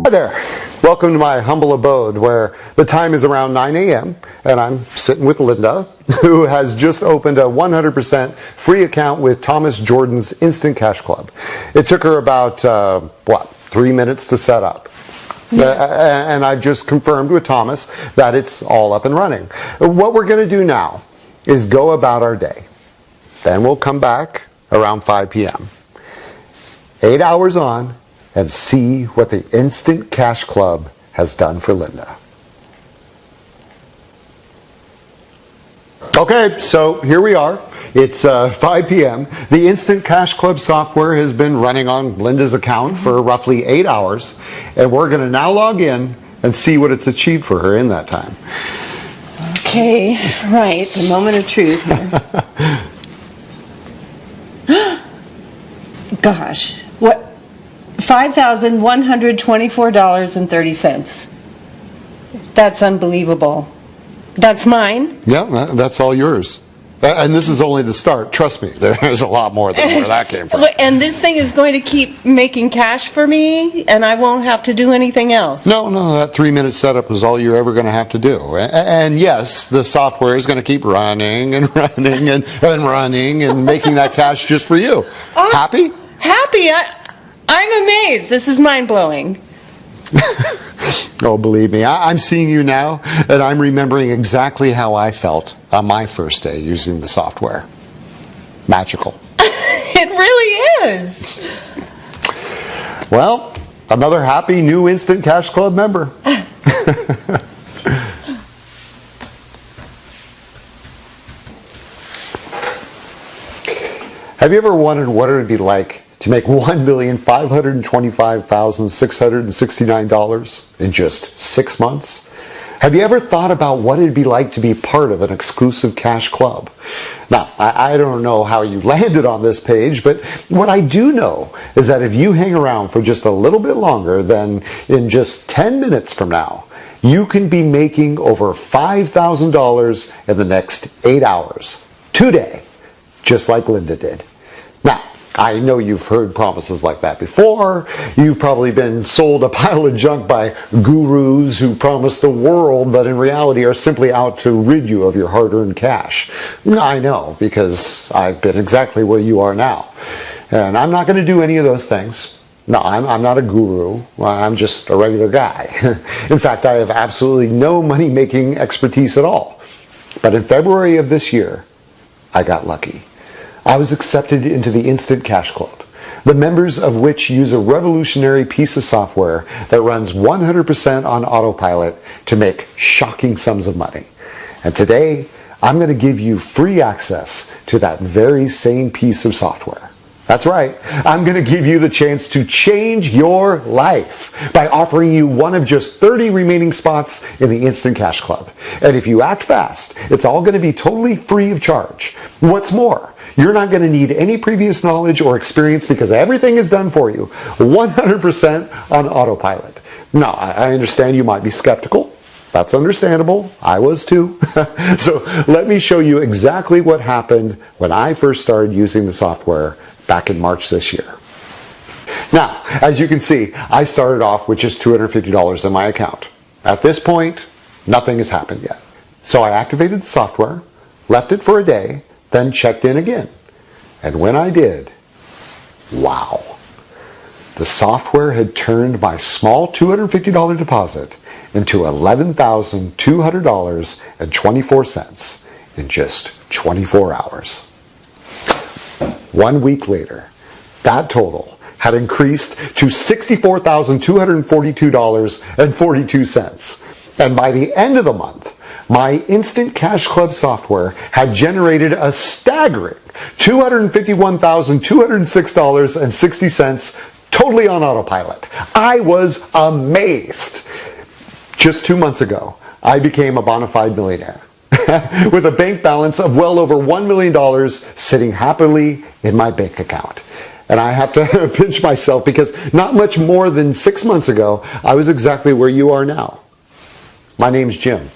Hi there. Welcome to my humble abode where the time is around 9 a.m. and I'm sitting with Linda, who has just opened a 100% free account with Thomas Jordan's Instant Cash Club. It took her about, 3 minutes to set up. Yeah. And I've just confirmed with Thomas that it's all up and running. What we're going to do now is go about our day. Then we'll come back around 5 p.m. 8 hours on, and see what the Instant Cash Club has done for Linda. Okay, so here we are. It's 5 p.m. The Instant Cash Club software has been running on Linda's account for roughly 8 hours, and we're going to now log in and see what it's achieved for her in that time. Okay, right, the moment of truth here. Gosh, what? $5,124.30. That's unbelievable. That's mine? Yeah, that's all yours. And this is only the start. Trust me, there's a lot more than where that came from. And this thing is going to keep making cash for me, and I won't have to do anything else? No, that 3-minute setup is all you're ever going to have to do. And yes, the software is going to keep running and running and running and making that cash just for you. Happy? Happy? I'm amazed. This is mind-blowing. Oh, believe me, I'm seeing you now, and I'm remembering exactly how I felt on my first day using the software. Magical. It really is. Well, another happy new Instant Cash Club member. Have you ever wondered what it would be like to make $1,525,669 in just 6 months? Have you ever thought about what it'd be like to be part of an exclusive cash club? Now, I don't know how you landed on this page, but what I do know is that if you hang around for just a little bit longer, then in just 10 minutes from now, you can be making over $5,000 in the next 8 hours, today, just like Linda did. Now, I know you've heard promises like that before. You've probably been sold a pile of junk by gurus who promise the world, but in reality are simply out to rid you of your hard-earned cash. I know, because I've been exactly where you are now. And I'm not going to do any of those things. No, I'm not a guru. I'm just a regular guy. In fact, I have absolutely no money-making expertise at all. But in February of this year, I got lucky. I was accepted into the Instant Cash Club, the members of which use a revolutionary piece of software that runs 100% on autopilot to make shocking sums of money. And today, I'm going to give you free access to that very same piece of software. That's right, I'm going to give you the chance to change your life by offering you one of just 30 remaining spots in the Instant Cash Club. And if you act fast, it's all going to be totally free of charge. What's more, you're not going to need any previous knowledge or experience because everything is done for you, 100% on autopilot. Now, I understand you might be skeptical. That's understandable. I was too. So let me show you exactly what happened when I first started using the software back in March this year. Now, as you can see, I started off with just $250 in my account. At this point, nothing has happened yet. So I activated the software, left it for a day, then checked in again. And when I did, wow. The software had turned my small $250 deposit into $11,200.24 in just 24 hours. 1 week later, that total had increased to $64,242.42. And by the end of the month, my Instant Cash Club software had generated a staggering $251,206.60 totally on autopilot. I was amazed. Just 2 months ago, I became a bona fide millionaire with a bank balance of well over $1 million sitting happily in my bank account. And I have to pinch myself because not much more than 6 months ago, I was exactly where you are now. My name's Jim.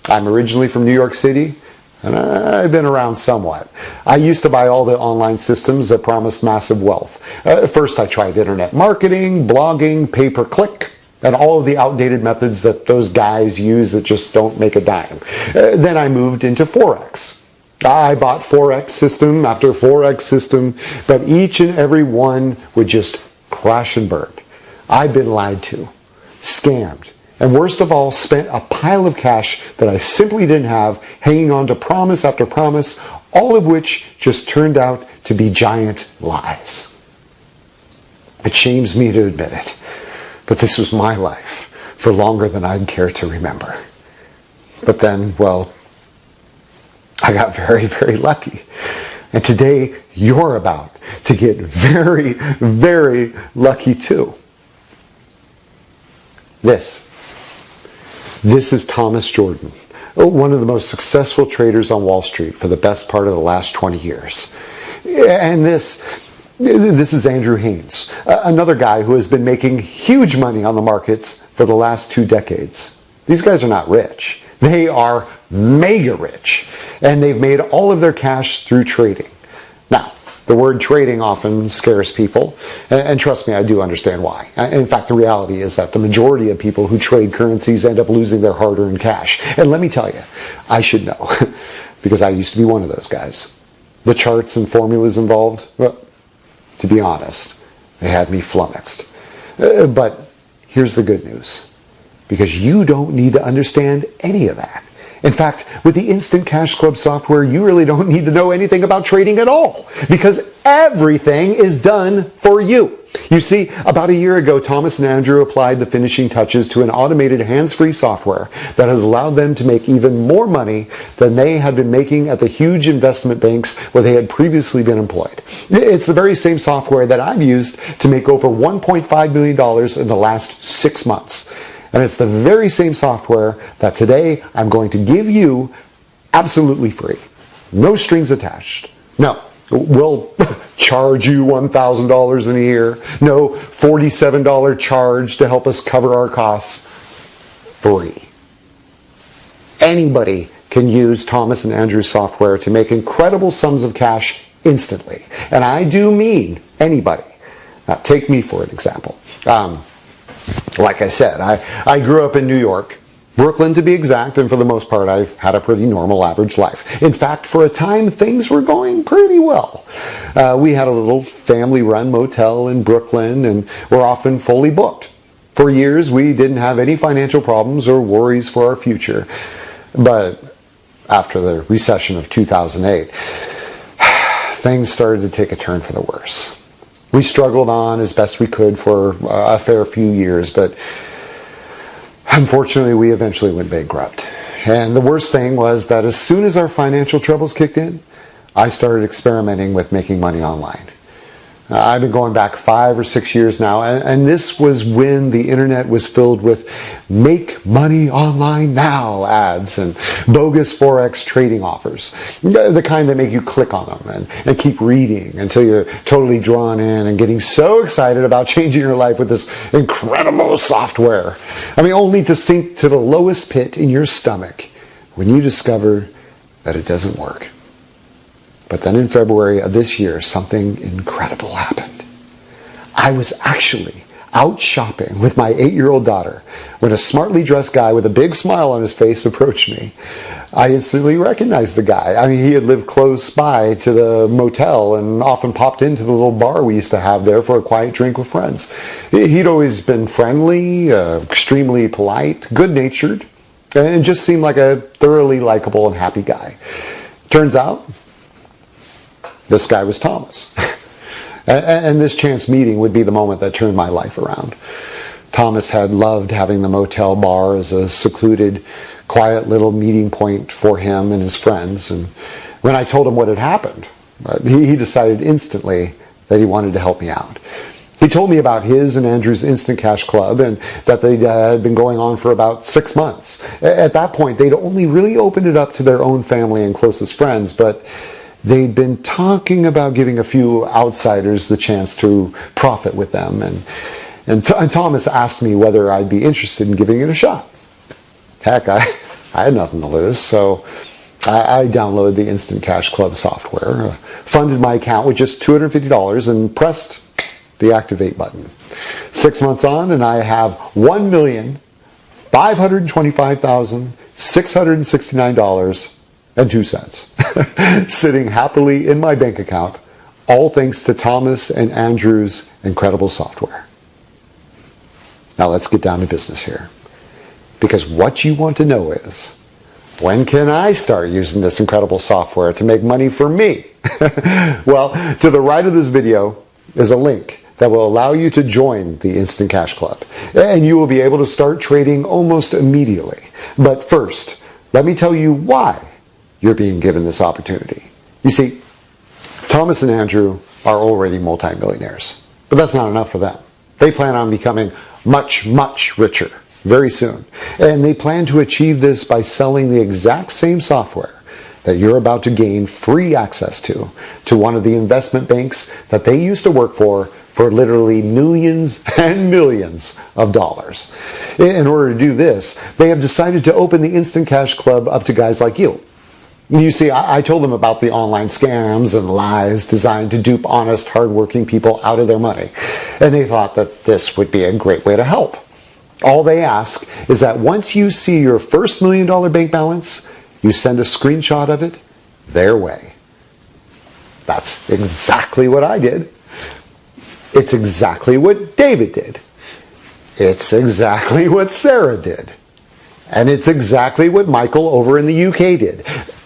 I'm originally from New York City, and I've been around somewhat. I used to buy all the online systems that promised massive wealth. First I tried internet marketing, blogging, pay-per-click, and all of the outdated methods that those guys use that just don't make a dime. Then I moved into Forex. I bought Forex system after Forex system, but each and every one would just crash and burn. I've been lied to, scammed, and worst of all, spent a pile of cash that I simply didn't have, hanging on to promise after promise, all of which just turned out to be giant lies. It shames me to admit it, but this was my life for longer than I'd care to remember. But then, well, I got very, very lucky. And today, you're about to get very, very lucky too. This is Thomas Jordan, one of the most successful traders on Wall Street for the best part of the last 20 years. And this is Andrew Haynes, another guy who has been making huge money on the markets for the last 2 decades. These guys are not rich. They are mega rich, and they've made all of their cash through trading. Now, the word trading often scares people, and trust me, I do understand why. In fact, the reality is that the majority of people who trade currencies end up losing their hard-earned cash. And let me tell you, I should know, because I used to be one of those guys. The charts and formulas involved, well, to be honest, they had me flummoxed. But here's the good news, because you don't need to understand any of that. In fact, with the Instant Cash Club software, you really don't need to know anything about trading at all, because everything is done for you. You see, about a year ago, Thomas and Andrew applied the finishing touches to an automated hands-free software that has allowed them to make even more money than they had been making at the huge investment banks where they had previously been employed. It's the very same software that I've used to make over $1.5 million in the last 6 months. And it's the very same software that today I'm going to give you absolutely free. No strings attached. No, we'll charge you $1,000 in a year. No $47 charge to help us cover our costs. Free. Anybody can use Thomas and Andrew's software to make incredible sums of cash instantly. And I do mean anybody. Now, take me for an example. Like I said, I grew up in New York, Brooklyn to be exact, and for the most part I've had a pretty normal average life. In fact, for a time things were going pretty well. We had a little family-run motel in Brooklyn and were often fully booked. For years we didn't have any financial problems or worries for our future. But after the recession of 2008, things started to take a turn for the worse. We struggled on as best we could for a fair few years, but unfortunately we eventually went bankrupt. And the worst thing was that as soon as our financial troubles kicked in, I started experimenting with making money online. I've been going back 5 or 6 years now, and this was when the internet was filled with make money online now ads and bogus Forex trading offers. The kind that make you click on them and keep reading until you're totally drawn in and getting so excited about changing your life with this incredible software. I mean, only to sink to the lowest pit in your stomach when you discover that it doesn't work. But then in February of this year, something incredible happened. I was actually out shopping with my 8-year-old daughter when a smartly dressed guy with a big smile on his face approached me. I instantly recognized the guy. I mean, he had lived close by to the motel and often popped into the little bar we used to have there for a quiet drink with friends. He'd always been friendly, extremely polite, good-natured, and just seemed like a thoroughly likable and happy guy. Turns out, this guy was Thomas. And this chance meeting would be the moment that turned my life around. Thomas had loved having the motel bar as a secluded, quiet little meeting point for him and his friends. And when I told him what had happened, he decided instantly that he wanted to help me out. He told me about his and Andrew's Instant Cash Club and that they had been going on for about 6 months. At that point, they'd only really opened it up to their own family and closest friends, but they'd been talking about giving a few outsiders the chance to profit with them. And Thomas asked me whether I'd be interested in giving it a shot. Heck, I had nothing to lose, so I downloaded the Instant Cash Club software, funded my account with just $250, and pressed the activate button. 6 months on, and I have $1,525,669.02 sitting happily in my bank account, all thanks to Thomas and Andrew's incredible software. Now let's get down to business here. Because what you want to know is, when can I start using this incredible software to make money for me? Well, to the right of this video is a link that will allow you to join the Instant Cash Club. And you will be able to start trading almost immediately. But first, let me tell you why you're being given this opportunity. You see, Thomas and Andrew are already multimillionaires. But that's not enough for them. They plan on becoming much, much richer very soon. And they plan to achieve this by selling the exact same software that you're about to gain free access to one of the investment banks that they used to work for literally millions and millions of dollars. In order to do this, they have decided to open the Instant Cash Club up to guys like you. You see, I told them about the online scams and lies designed to dupe honest, hardworking people out of their money. And they thought that this would be a great way to help. All they ask is that once you see your first $1 million bank balance, you send a screenshot of it their way. That's exactly what I did. It's exactly what David did. It's exactly what Sarah did. And it's exactly what Michael over in the UK did.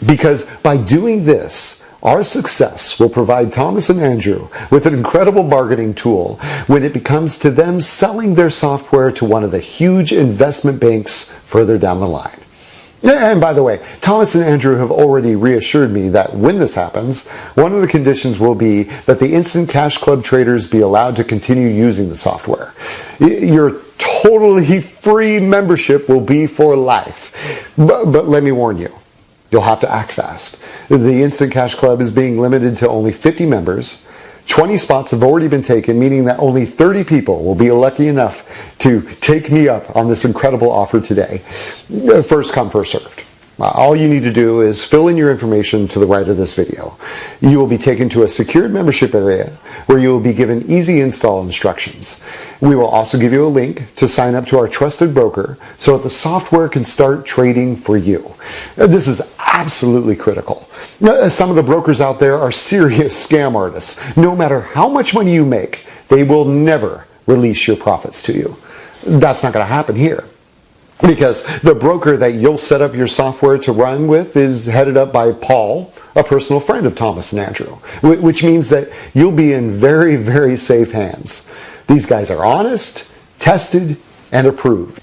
Because by doing this, our success will provide Thomas and Andrew with an incredible bargaining tool when it comes to them selling their software to one of the huge investment banks further down the line. And by the way, Thomas and Andrew have already reassured me that when this happens, one of the conditions will be that the Instant Cash Club traders be allowed to continue using the software. Your totally free membership will be for life. But let me warn you, you'll have to act fast. The Instant Cash Club is being limited to only 50 members. 20 spots have already been taken, meaning that only 30 people will be lucky enough to take me up on this incredible offer today. First come, first served. All you need to do is fill in your information to the right of this video. You will be taken to a secured membership area where you will be given easy install instructions. We will also give you a link to sign up to our trusted broker so that the software can start trading for you. This is absolutely critical. Some of the brokers out there are serious scam artists. No matter how much money you make, they will never release your profits to you. That's not going to happen here. Because the broker that you'll set up your software to run with is headed up by Paul, a personal friend of Thomas and Andrew, which means that you'll be in very, very safe hands. These guys are honest, tested, and approved.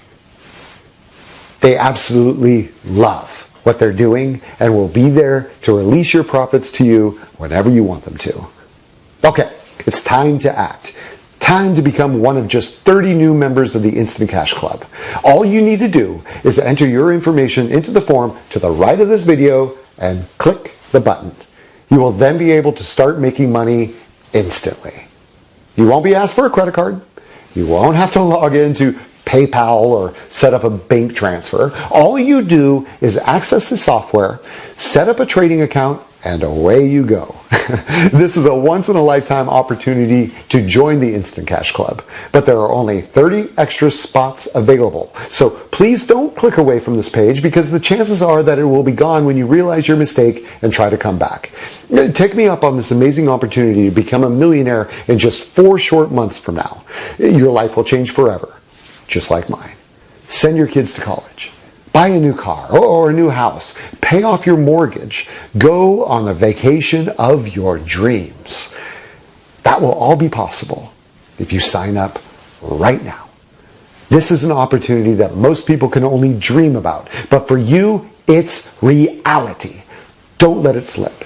They absolutely love what they're doing and will be there to release your profits to you whenever you want them to. Okay, it's time to act. Time to become one of just 30 new members of the Instant Cash Club. All you need to do is enter your information into the form to the right of this video and click the button. You will then be able to start making money instantly. You won't be asked for a credit card. You won't have to log into PayPal or set up a bank transfer. All you do is access the software, set up a trading account, and away you go. This is a once-in-a-lifetime opportunity to join the Instant Cash Club, but there are only 30 extra spots available. So please don't click away from this page because the chances are that it will be gone when you realize your mistake and try to come back. Take me up on this amazing opportunity to become a millionaire in just 4 short months from now. Your life will change forever, just like mine. Send your kids to college. Buy a new car or a new house. Pay off your mortgage. Go on the vacation of your dreams. That will all be possible if you sign up right now. This is an opportunity that most people can only dream about. But for you, it's reality. Don't let it slip.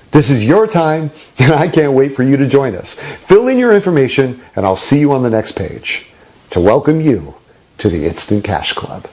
This is your time, and I can't wait for you to join us. Fill in your information, and I'll see you on the next page to welcome you to the Instant Cash Club.